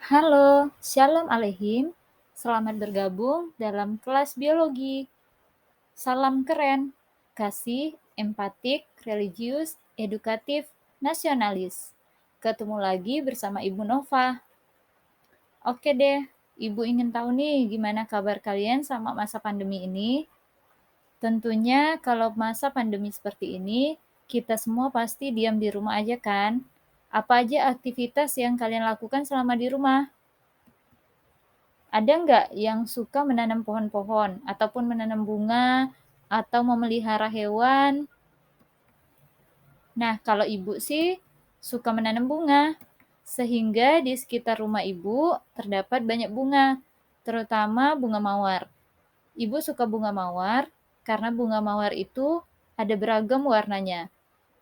Halo, Shalom Aleihim. Selamat bergabung dalam kelas biologi. Salam keren, kasih, empatik, religius, edukatif, nasionalis. Ketemu lagi bersama Ibu Nova. Oke deh, Ibu ingin tahu nih gimana kabar kalian sama masa pandemi ini? Tentunya kalau masa pandemi seperti ini, kita semua pasti diam di rumah aja kan? Apa aja aktivitas yang kalian lakukan selama di rumah? Ada nggak yang suka menanam pohon-pohon, ataupun menanam bunga, atau memelihara hewan? Nah, kalau ibu sih suka menanam bunga, sehingga di sekitar rumah ibu terdapat banyak bunga, terutama bunga mawar. Ibu suka bunga mawar karena bunga mawar itu ada beragam warnanya.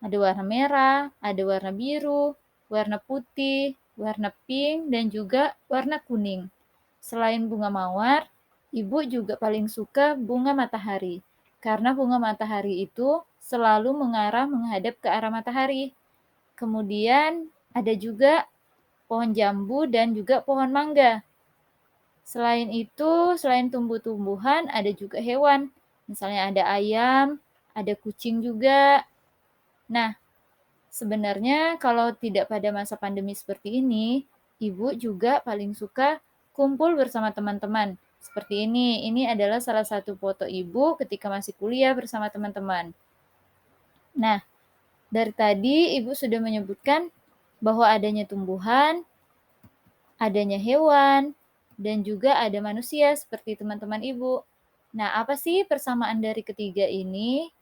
Ada warna merah, ada warna biru, warna putih, warna pink, dan juga warna kuning. Selain bunga mawar, ibu juga paling suka bunga matahari. Karena bunga matahari itu selalu mengarah menghadap ke arah matahari. Kemudian ada juga pohon jambu dan juga pohon mangga. Selain itu, selain tumbuh-tumbuhan, ada juga hewan. Misalnya ada ayam, ada kucing juga. Nah, sebenarnya kalau tidak pada masa pandemi seperti ini, ibu juga paling suka kumpul bersama teman-teman. Seperti ini adalah salah satu foto ibu ketika masih kuliah bersama teman-teman. Nah, dari tadi ibu sudah menyebutkan bahwa adanya tumbuhan, adanya hewan, dan juga ada manusia seperti teman-teman ibu. Nah, apa sih persamaan dari ketiga ini?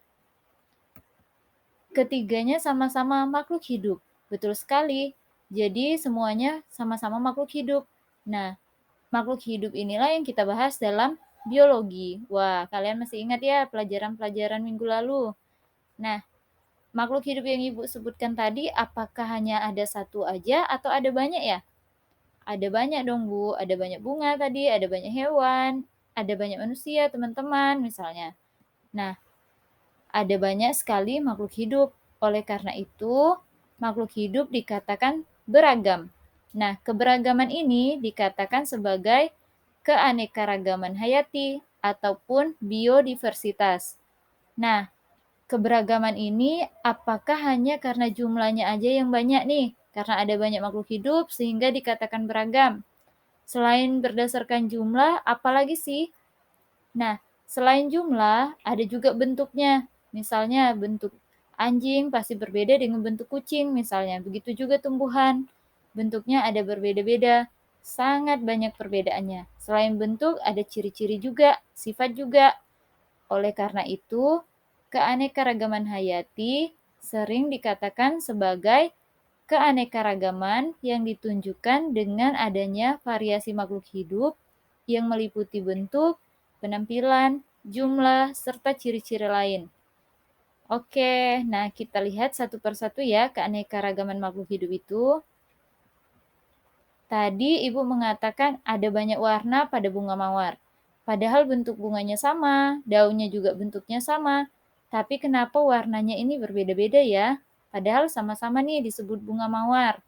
Ketiganya sama-sama makhluk hidup. Betul sekali. Jadi semuanya sama-sama makhluk hidup. Nah, makhluk hidup inilah yang kita bahas dalam biologi. Wah, kalian masih ingat ya pelajaran-pelajaran minggu lalu? Nah, makhluk hidup yang Ibu sebutkan tadi apakah hanya ada satu aja atau ada banyak ya? Ada banyak dong, Bu. Ada banyak bunga tadi, ada banyak hewan, ada banyak manusia, teman-teman misalnya. Nah, ada banyak sekali makhluk hidup. Oleh karena itu, makhluk hidup dikatakan beragam. Nah, keberagaman ini dikatakan sebagai keanekaragaman hayati ataupun biodiversitas. Nah, keberagaman ini apakah hanya karena jumlahnya aja yang banyak nih? Karena ada banyak makhluk hidup sehingga dikatakan beragam. Selain berdasarkan jumlah, apalagi sih? Nah, selain jumlah, ada juga bentuknya. Misalnya bentuk anjing pasti berbeda dengan bentuk kucing misalnya. Begitu juga tumbuhan. Bentuknya ada berbeda-beda. Sangat banyak perbedaannya. Selain bentuk, ada ciri-ciri juga, sifat juga. Oleh karena itu, keanekaragaman hayati sering dikatakan sebagai keanekaragaman yang ditunjukkan dengan adanya variasi makhluk hidup yang meliputi bentuk, penampilan, jumlah, serta ciri-ciri lain. Oke, nah kita lihat satu persatu ya keanekaragaman makhluk hidup itu. Tadi Ibu mengatakan ada banyak warna pada bunga mawar. Padahal bentuk bunganya sama, daunnya juga bentuknya sama. Tapi kenapa warnanya ini berbeda-beda ya? Padahal sama-sama nih disebut bunga mawar.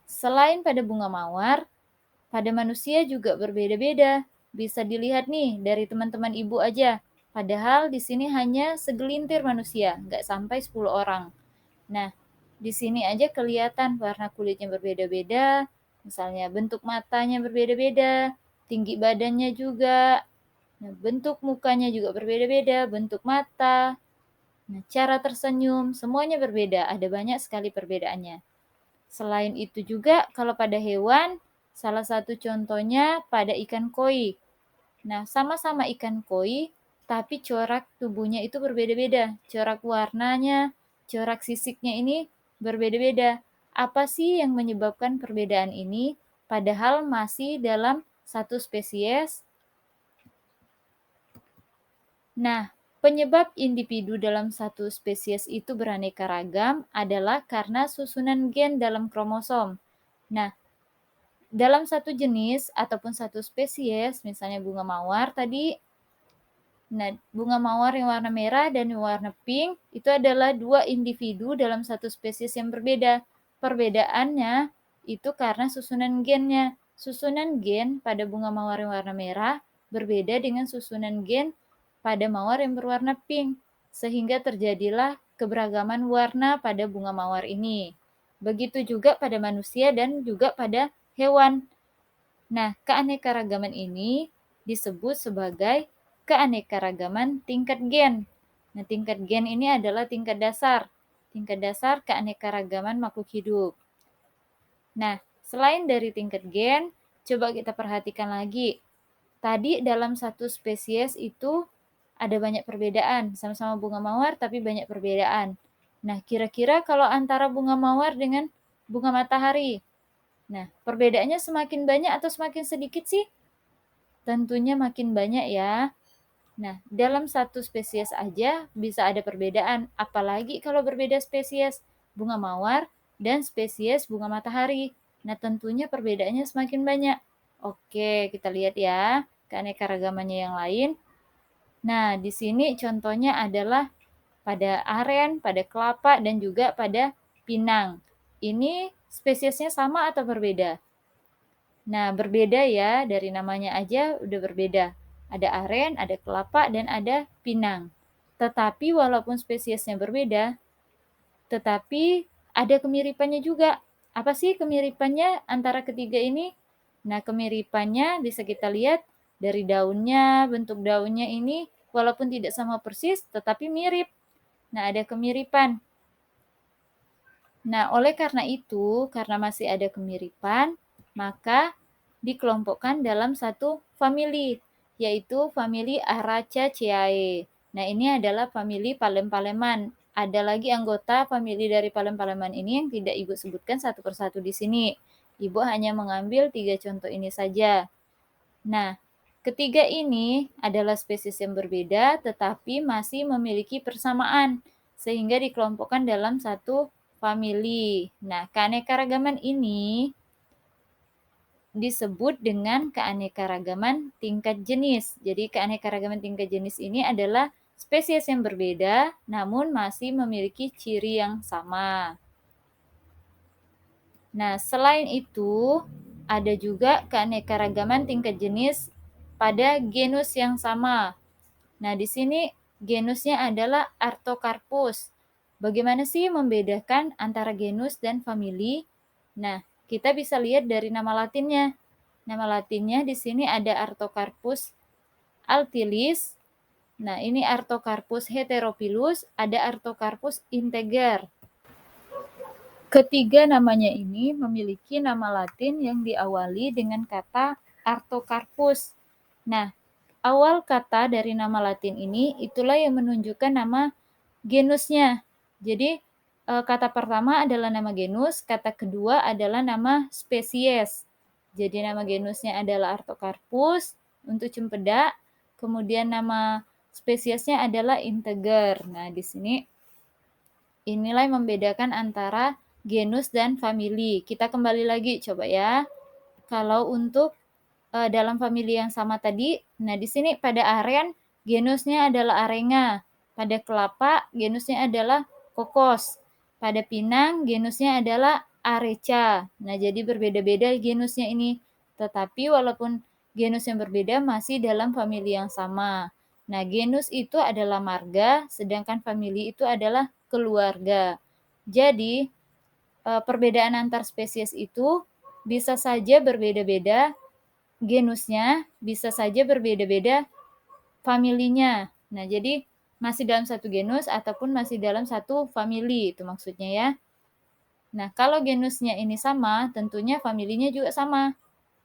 Selain pada bunga mawar, pada manusia juga berbeda-beda. Bisa dilihat nih dari teman-teman ibu aja. Padahal di sini hanya segelintir manusia, nggak sampai 10 orang. Nah, di sini aja kelihatan warna kulitnya berbeda-beda, misalnya bentuk matanya berbeda-beda, tinggi badannya juga, nah, bentuk mukanya juga berbeda-beda, bentuk mata, nah, cara tersenyum, semuanya berbeda, ada banyak sekali perbedaannya. Selain itu juga kalau pada hewan, salah satu contohnya pada ikan koi. Nah, sama-sama ikan koi, tapi corak tubuhnya itu berbeda-beda. Corak warnanya, corak sisiknya ini berbeda-beda. Apa sih yang menyebabkan perbedaan ini? Padahal masih dalam satu spesies. Nah, penyebab individu dalam satu spesies itu beraneka ragam adalah karena susunan gen dalam kromosom. Nah, dalam satu jenis ataupun satu spesies, misalnya bunga mawar tadi, nah, bunga mawar yang warna merah dan yang warna pink itu adalah dua individu dalam satu spesies yang berbeda. Perbedaannya itu karena susunan gennya. Susunan gen pada bunga mawar yang warna merah berbeda dengan susunan gen pada mawar yang berwarna pink, sehingga terjadilah keberagaman warna pada bunga mawar ini. Begitu juga pada manusia dan juga pada hewan. Nah, keanekaragaman ini disebut sebagai keanekaragaman tingkat gen. Nah, tingkat gen ini adalah tingkat dasar keanekaragaman makhluk hidup. Nah, selain dari tingkat gen, coba kita perhatikan lagi. Tadi dalam satu spesies itu ada banyak perbedaan, sama-sama bunga mawar tapi banyak perbedaan. Nah, kira-kira kalau antara bunga mawar dengan bunga matahari, nah, perbedaannya semakin banyak atau semakin sedikit sih? Tentunya makin banyak ya. Nah, dalam satu spesies aja bisa ada perbedaan, apalagi kalau berbeda spesies bunga mawar dan spesies bunga matahari. Nah, tentunya perbedaannya semakin banyak. Oke, kita lihat ya keanekaragamannya yang lain. Nah, di sini contohnya adalah pada aren, pada kelapa, dan juga pada pinang. Ini spesiesnya sama atau berbeda? Nah, berbeda ya, dari namanya aja udah berbeda. Ada aren, ada kelapa, dan ada pinang. Tetapi walaupun spesiesnya berbeda, tetapi ada kemiripannya juga. Apa sih kemiripannya antara ketiga ini? Nah, kemiripannya bisa kita lihat dari daunnya, bentuk daunnya ini walaupun tidak sama persis, tetapi mirip. Nah, ada kemiripan. Nah, oleh karena itu, karena masih ada kemiripan, maka dikelompokkan dalam satu famili, yaitu famili Araceaceae. Nah, ini adalah famili palem-paleman. Ada lagi anggota famili dari palem-paleman ini yang tidak Ibu sebutkan satu persatu di sini. Ibu hanya mengambil 3 contoh ini saja. Nah, ketiga ini adalah spesies yang berbeda tetapi masih memiliki persamaan sehingga dikelompokkan dalam satu famili. Nah, keanekaragaman ini disebut dengan keanekaragaman tingkat jenis. Jadi, keanekaragaman tingkat jenis ini adalah spesies yang berbeda namun masih memiliki ciri yang sama. Nah, selain itu, ada juga keanekaragaman tingkat jenis pada genus yang sama. Nah, di sini genusnya adalah Artocarpus. Bagaimana sih membedakan antara genus dan famili? Nah, kita bisa lihat dari nama latinnya. Nama latinnya di sini ada Artocarpus altilis. Nah, ini Artocarpus heteropilus, ada Artocarpus integer. Ketiga namanya ini memiliki nama latin yang diawali dengan kata Artocarpus. Nah, awal kata dari nama latin ini itulah yang menunjukkan nama genusnya. Jadi, kata pertama adalah nama genus, kata kedua adalah nama spesies. Jadi, nama genusnya adalah Artocarpus untuk cempedak, kemudian nama spesiesnya adalah integer. Nah, di sini inilah yang membedakan antara genus dan famili. Kita kembali lagi coba ya. Kalau untuk dalam famili yang sama tadi, nah di sini pada aren genusnya adalah arenga, pada kelapa genusnya adalah kokos, pada pinang genusnya adalah areca. Nah, jadi berbeda-beda genusnya ini. Tetapi walaupun genus yang berbeda masih dalam famili yang sama. Nah, genus itu adalah marga, sedangkan famili itu adalah keluarga. Jadi, perbedaan antar spesies itu bisa saja berbeda-beda genusnya, bisa saja berbeda-beda familinya. Nah, jadi masih dalam satu genus ataupun masih dalam satu famili, itu maksudnya ya. Nah, kalau genusnya ini sama, tentunya familinya juga sama.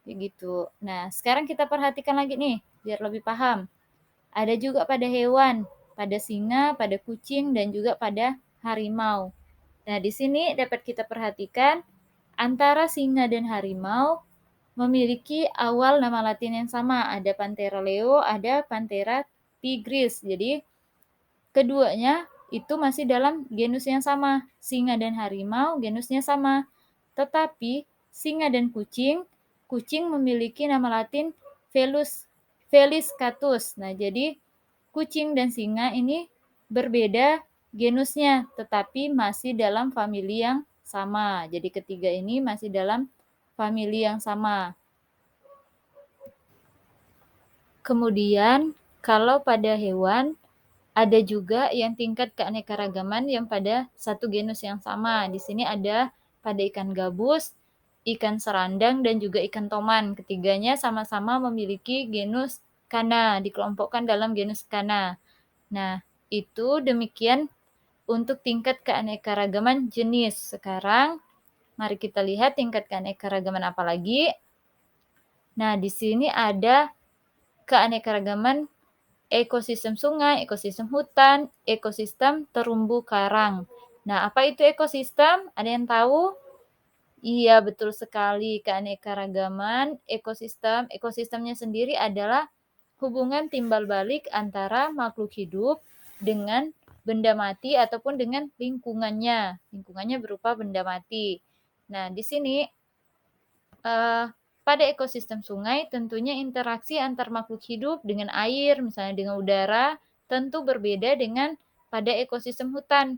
Kayak gitu. Nah, sekarang kita perhatikan lagi nih, biar lebih paham. Ada juga pada hewan, pada singa, pada kucing, dan juga pada harimau. Nah, di sini dapat kita perhatikan antara singa dan harimau memiliki awal nama latin yang sama. Ada Panthera leo, ada Panthera tigris. Jadi, keduanya itu masih dalam genus yang sama. Singa dan harimau genusnya sama. Tetapi, singa dan kucing, kucing memiliki nama latin Felis catus. Nah, jadi kucing dan singa ini berbeda genusnya, tetapi masih dalam famili yang sama. Jadi ketiga ini masih dalam famili yang sama. Kemudian, kalau pada hewan, ada juga yang tingkat keanekaragaman yang pada satu genus yang sama. Di sini ada pada ikan gabus, ikan serandang, dan juga ikan toman. Ketiganya sama-sama memiliki genus Kana, dikelompokkan dalam genus Kana. Nah, itu demikian untuk tingkat keanekaragaman jenis. Sekarang, mari kita lihat tingkat keanekaragaman apa lagi. Nah, di sini ada keanekaragaman ekosistem sungai, ekosistem hutan, ekosistem terumbu karang. Nah, apa itu ekosistem? Ada yang tahu? Iya, betul sekali. Keanekaragaman ekosistem. Ekosistemnya sendiri adalah hubungan timbal balik antara makhluk hidup dengan benda mati ataupun dengan lingkungannya. Lingkungannya berupa benda mati. Nah, di sini pada ekosistem sungai tentunya interaksi antar makhluk hidup dengan air, misalnya dengan udara, tentu berbeda dengan pada ekosistem hutan.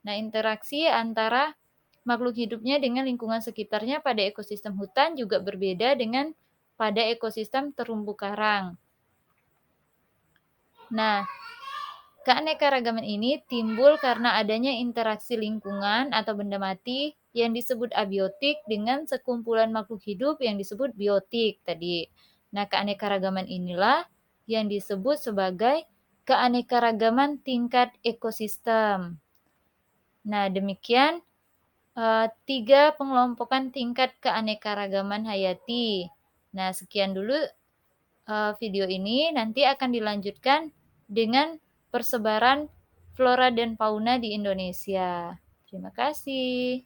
Nah, interaksi antara makhluk hidupnya dengan lingkungan sekitarnya pada ekosistem hutan juga berbeda dengan pada ekosistem terumbu karang. Nah, keanekaragaman ini timbul karena adanya interaksi lingkungan atau benda mati yang disebut abiotik dengan sekumpulan makhluk hidup yang disebut biotik tadi. Nah, keanekaragaman inilah yang disebut sebagai keanekaragaman tingkat ekosistem. Nah, demikian 3 pengelompokan tingkat keanekaragaman hayati. Nah, sekian dulu video ini, nanti akan dilanjutkan dengan persebaran flora dan fauna di Indonesia. Terima kasih.